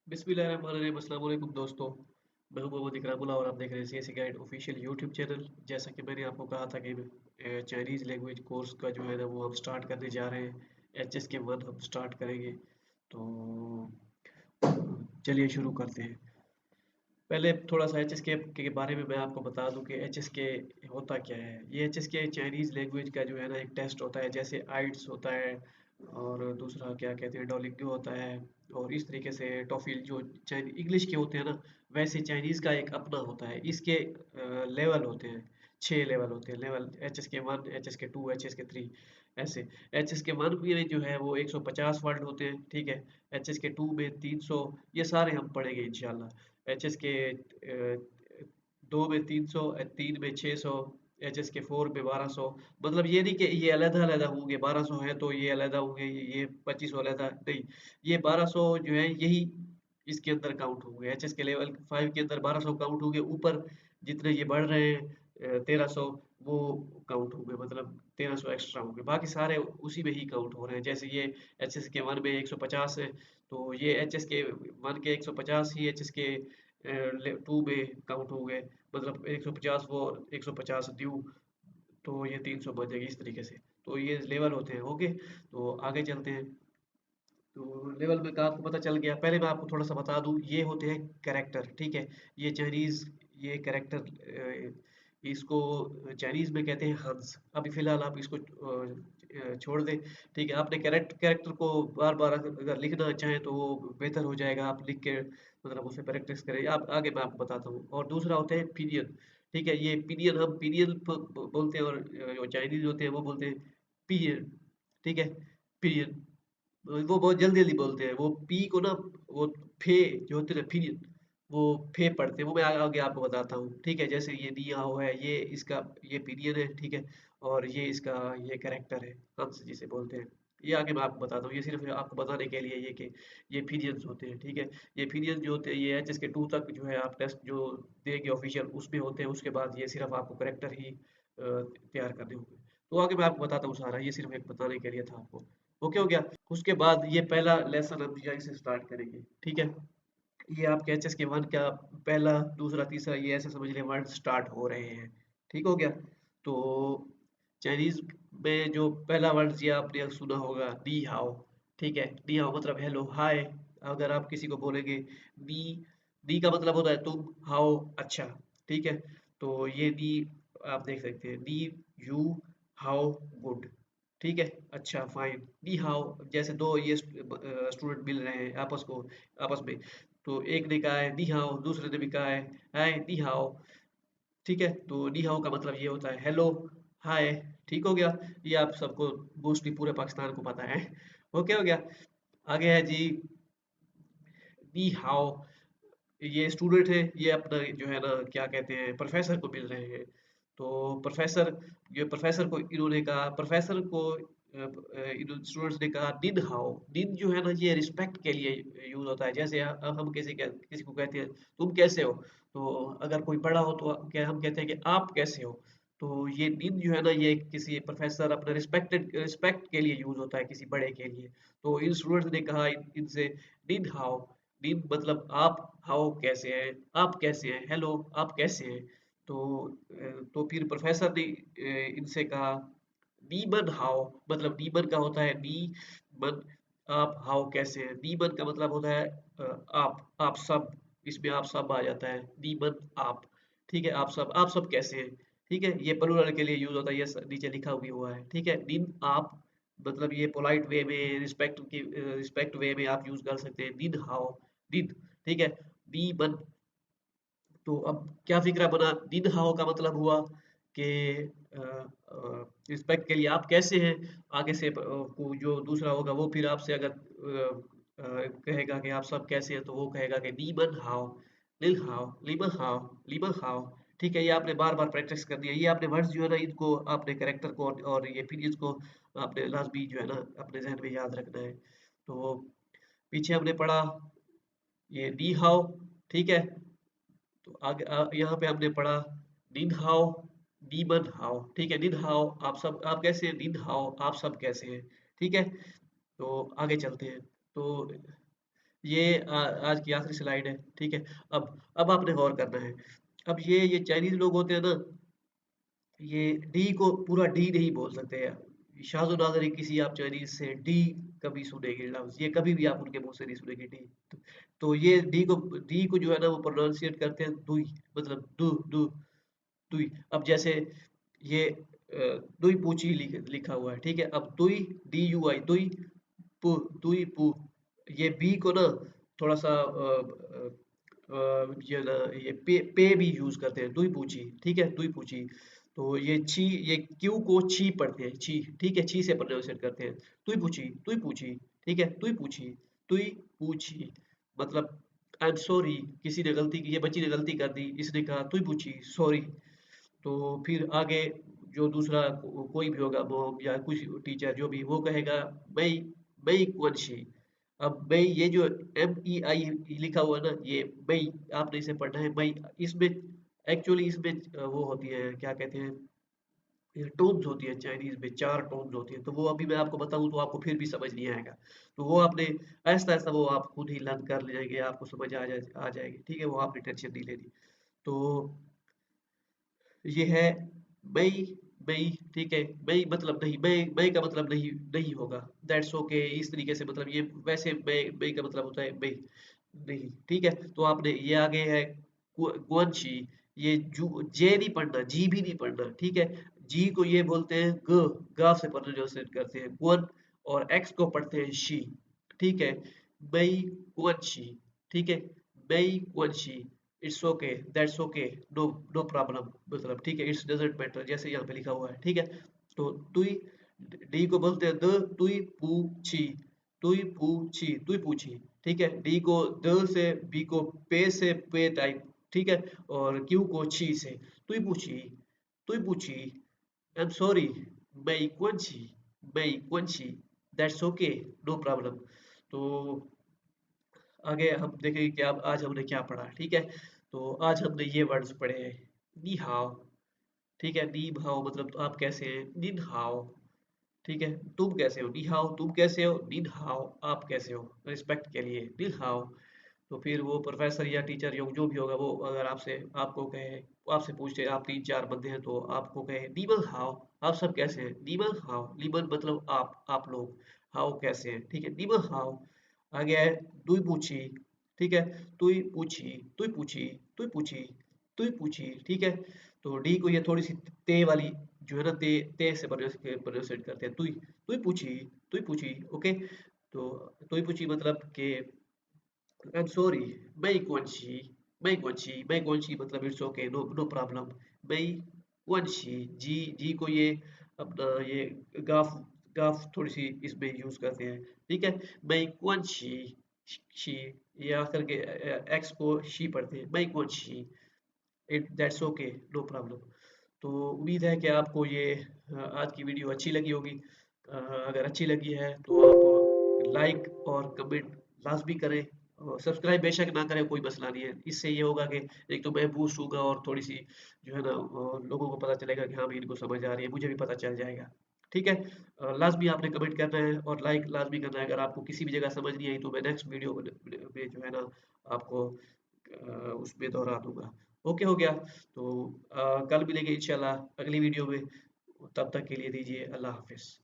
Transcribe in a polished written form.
बिस्मिल्लाहिर्रहमानिर्रहीम। अस्सलाम वालेकुम दोस्तों। मैं हूं मोहम्मद इकरामुल्लाह और आप देख रहे हैं CSE guide official YouTube channel. जैसा कि मैंने आपको कहा था कि चाइनीज़ लैंग्वेज कोर्स का जो है ना वो हम स्टार्ट करने जा रहे हैं। एचएस के 1 हम स्टार्ट करेंगे। तो चलिए शुरू करते हैं। पहले थोड़ा सा एचएस के बारे में मैं आपको बता दूं कि एचएसके होता क्या है। ये एचएसके चाइनीज़ लैंग्वेज का जो है ना एक टेस्ट होता है, जैसे आइट्स होता है और दूसरा क्या कहते हैं डोलिंगो होता है। और इस तरीके से टॉफिल जो चाइनी इंग्लिश के होते हैं ना, वैसे चाइनीज़ का एक अपना होता है। इसके लेवल होते हैं, 6 लेवल होते हैं। लेवल एच एस के 1, एच एस के 2, एच एस के 3 ऐसे। एच एस के 1 में जो है वो 150 वर्ड होते हैं, ठीक है। एच एस के 2 में 300। ये सारे हम पढ़ेंगे इंशाल्लाह। एच एस के 2 में 300, 3 में 600, एच एस के 4 में 1200। मतलब ये नहीं कि ये अलग अलग होंगे, 1200 है तो ये अलग होंगे, ये 2500 अलग नहीं। ये 1200 जो है यही इसके अंदर काउंट होंगे। एच एस के लेवल 5 के अंदर 1200 काउंट होंगे। ऊपर जितने ये बढ़ रहे हैं 1300, वो काउंट होंगे, मतलब 1300 एक्स्ट्रा होंगे। बाकी सारे उसी में ही काउंट हो रहे हैं। जैसे ये एच एस के 1 में 150 है, तो ये एच एस के 1 के 150 ही एच एस के 2 में काउंट हो गए। मतलब 150 वो 150 ड्यू, तो ये 300 बच जाएगी इस तरीके से। तो ये लेवल होते हैं। ओके, तो आगे चलते हैं। तो लेवल में का आपको पता चल गया। पहले मैं आपको थोड़ा सा बता दूं, ये होते हैं कैरेक्टर, ठीक है। ये चाइनीज, ये कैरेक्टर, इसको चाइनीज में कहते हैं हंस। अभी फिलहाल आप इसको छोड़ दें, ठीक है। आपने कैरेक्टर को बार बार अगर लिखना चाहें तो वो बेहतर हो जाएगा। आप लिख के मतलब उसे प्रैक्टिस करें। आप आगे मैं आपको बताता हूँ। और दूसरा होता है पीनियन, ठीक है। ये पीनियन हम पीनियन बोलते हैं, और जो चाइनीज होते हैं वो बोलते हैं पीनियन, ठीक है। पीनियन, वो बहुत जल्दी जल्दी बोलते हैं। वो पी को ना, वो फे जो होते हैं ना पीनियन, वो फे पढ़ते हैं। वो मैं आगे आपको बताता हूँ, ठीक है। जैसे ये नी हाओ है, ये इसका ये पीनियन है, ठीक है। और ये इसका ये कैरेक्टर है, हंस जिसे बोलते हैं। ये आगे मैं आपको बताता हूँ। ये सिर्फ आपको बताने के लिए ये कि ये पीनियंस होते हैं, ठीक है। ये पीनियंस जो होते हैं ये एच एस के 2 तक जो है आप टेस्ट जो देंगे ऑफिशियल उसमें होते हैं। उसके बाद ये सिर्फ आपको कैरेक्टर ही तैयार करने होंगे। तो आगे मैं आपको बताता हूँ सारा। ये सिर्फ एक बताने के लिए था आपको। ओके हो गया। उसके बाद ये पहला लेसन हम यहीं से स्टार्ट करेंगे, ठीक है। ये आपके एच एस के 1 का पहला, दूसरा, तीसरा, ये ऐसे समझ लें वर्ड स्टार्ट हो रहे हैं। ठीक हो गया। तो चाइनीज में जो पहला वर्ड ये आपने सुना होगा, नी हाओ, ठीक है। नी हाओ मतलब हेलो, हाय। अगर आप किसी को बोलेंगे नी, नी का मतलब होता है तुम, हाओ अच्छा, ठीक है। तो ये नी आप देख सकते हैं, नी, यू, हाउ, गुड, ठीक है। अच्छा, फाइन, नी हाओ। जैसे दो ये स्टूडेंट मिल रहे हैं आपस में, तो एक ने कहा है नी हाओ, दूसरे ने भी कहा है हाय नी हाओ, ठीक है। तो नी हाओ का मतलब ये होता है हेलो, हाय, ठीक हो गया। ये आप सबको मोस्टली पूरे पाकिस्तान को पता है। ओके हो गया। आगे है जी नी हाओ। ये स्टूडेंट है, ये अपना जो है ना क्या कहते हैं प्रोफेसर को मिल रहे हैं। तो प्रोफेसर, ये प्रोफेसर को इन्होंने कहा, प्रोफेसर को स्टूडेंट्स ने कहा निन हाओ। निन जो है ना ये रिस्पेक्ट के लिए यूज होता है। जैसे हम किसी को कहते हैं तुम कैसे हो, तो अगर कोई बड़ा हो तो क्या हम कहते हैं कि आप कैसे हो। तो ये निन जो है ना ये किसी प्रोफेसर अपने रिस्पेक्ट के लिए यूज होता है, किसी बड़े के लिए। तो इन स्टूडेंट्स ने कहा इनसे निन हाओ। नीम मतलब आप, हाउ कैसे हैं, आप कैसे हैं, हेलो आप कैसे हैं। तो तो फिर प्रोफेसर ने इनसे कहा नीमन हाउ। मतलब नीमन का होता है नी मन, आप, हाउ कैसे हैं। नीमन का मतलब होता है आप सब। इसमें आप सब आ जाता है, नीमन आप, ठीक है। आप सब कैसे हैं, ठीक है। ये प्लूरल के लिए यूज होता है, ये नीचे लिखा भी हुआ है, ठीक है। निन आप मतलब ये पोलाइट वे में, रिस्पेक्ट वे में आप यूज कर सकते हैं। निन हाउ, निन, ठीक है। नी मन। तो अब क्या फिक्रा बना, निन हाओ का मतलब हुआ कि रिस्पेक्ट के लिए आप कैसे हैं। आगे से को जो दूसरा होगा वो फिर आपसे अगर कहेगा कि आप सब कैसे हैं, तो वो कहेगा कि नीमन हाओ, लिल हाओ, लीमन हाओ, ठीक है। ये आपने बार बार प्रैक्टिस करनी है। ये आपने वर्ड्स जो है ना इनको आपने कैरेक्टर को और ये पीरियड्स को आपने लाजमी जो है ना अपने जहन में याद रखना है। तो पीछे हमने पढ़ा ये नी हाओ, ठीक है। तो आगे यहाँ पे हमने पढ़ा निन हाओ, नीमन हाओ, ठीक है। निन हाओ आप सब, आप कैसे हैं, निन हाओ आप सब कैसे हैं, ठीक है। तो आगे चलते हैं। तो ये आज की आखिरी स्लाइड है, ठीक है? अब आपने गौर करना है। अब ये चाइनीज़ लोग होते हैं ना, ये डी को पूरा डी नहीं बोल सकते हैं। शाज़ नाज़री किसी आप चाइनीज़ से डी कभी सुनेंगे लफ्ज़, ये कभी भी आप उनके मुँह से नहीं सुनेंगे डी। तो ये डी को जो है ना वो प्रोनाउंसिएट करते हैं दुई, मतलब दु दु दुई। अब जैसे ये दुई पूची लिखा हुआ है, ठीक है? अब दुई DUI दुई पु दुई पु। ये बी को ना थोड़ा-सा ये ना ये पे भी यूज़ करते हैं, दुई पूची, ठीक है? दुई पूची। तो ये क्यू को ची पढ़ते हैं, ची, ठीक है? ची से प्रोनाउंसिएट करते हैं। तुई पूची, ठीक है? तुई पूची मतलब आई एम सॉरी, किसी ने गलती की, ये बच्ची ने गलती कर दी, इसने कहा तुई पूची, सॉरी। तो फिर आगे जो दूसरा कोई भी होगा वो या कुछ टीचर जो भी वो कहेगा मई मई कुंशी। अब मई ये जो MEI लिखा हुआ है ना ये मई आपने इसे पढ़ना है मई। इसमें एक्चुअली इसमें वो होती है क्या कहते हैं टोन्स होती है चाइनीज में 4 टोन्स होती है तो वो अभी मैं आपको बताऊं तो आपको फिर भी समझ नहीं आएगा। तो वो आपने ऐसा ऐसा वो आप खुद ही लर्न कर लेंगे आपको समझ आ जाएगी ठीक है वो आपने टेंशन नहीं लेनी। तो ये है मई मई ठीक है मई मतलब नहीं मई का मतलब नहीं नहीं होगा दैट्स ओके इस तरीके से मतलब ये वैसे मई का मतलब होता है मई नहीं ठीक है तो आपने ये आगे है गुआनशी ये जू जे नहीं पढ़ना जी भी नहीं पढ़ना ठीक है जी को ये बोलते हैं ग गा से प्रोनाउंसिएट करते हैं गुअन और एक्स को पढ़ते हैं शी ठीक है मई गुआनशी ठीक है मई गुआनशी it's okay that's okay no no problem मतलब ठीक है इट्स डजंट मैटर जैसे यहाँ पे लिखा हुआ है ठीक है तो तुई डी को बोलते हैं द तुई पूछी ठीक है डी को द से बी को पे से पे टाइप ठीक है और क्यू को छी से तुई पूछी आई एम सॉरी मैं कौन सी दैट्स ओके नो प्रॉब्लम। तो आगे हम देखेंगे कि अब आज हमने क्या पढ़ा ठीक है तो आज हमने ये वर्ड्स पढ़े हैं नी हाओ ठीक है नी हाओ मतलब तो आप कैसे हैं निन हाओ ठीक है तुम कैसे हो नी हाओ तुम कैसे हो निन हाओ आप कैसे हो रिस्पेक्ट के लिए निन हाओ। तो फिर वो प्रोफेसर या टीचर या जो भी होगा वो अगर आपसे आपको कहे आपसे पूछे आप 3-4 बंदे हैं तो आपको कहे नीमल हाओ आप सब कैसे हैं नीमल हाओ नीमल मतलब आप लोग हाओ कैसे हैं ठीक है नीमल हाओ। आगे है दुई पूछी ठीक है तुई पूछी तुई पूछी तुई पूछी तुई पूछी ठीक है तो डी को ये थोड़ी सी ते वाली जो है ना ते से प्रोनाउंसिएट करते हैं तुई तुई पूछी ओके। तो तुई पूछी मतलब कि आई एम सॉरी मैं कौन सी मतलब it's okay no no problem मैं कौन सी जी को ये अपना ये गाफ गाफ थोड़ी सी इसमें यूज करते हैं ठीक है मैं कौन शी ये आकर के एक्स को शी पढ़ते हैं मैं कौन शी इट दैट्स ओके नो प्रॉब्लम। तो उम्मीद है कि आपको ये आज की वीडियो अच्छी लगी होगी। अगर अच्छी लगी है तो आप लाइक और कमेंट लाज़मी करें और सब्सक्राइब बेशक ना करें कोई मसला नहीं है। इससे ये होगा कि एक तो मैं बूस्ट होऊँगा और थोड़ी-सी जो है ना लोगों को पता चलेगा कि हाँ, भाई इनको समझ आ रही है, मुझे भी पता चल जाएगा। ठीक है? लाज़मी आपने कमेंट करना है और लाइक लाज़मी करना है। अगर आपको किसी भी जगह समझ नहीं आई तो मैं नेक्स्ट वीडियो में जो है ना आपको उसमें दोहरा दूँगा। ओके हो गया? तो कल मिलेंगे इंशाल्लाह अगली वीडियो में। तब तक के लिए दीजिए अल्लाह हाफ़िज़।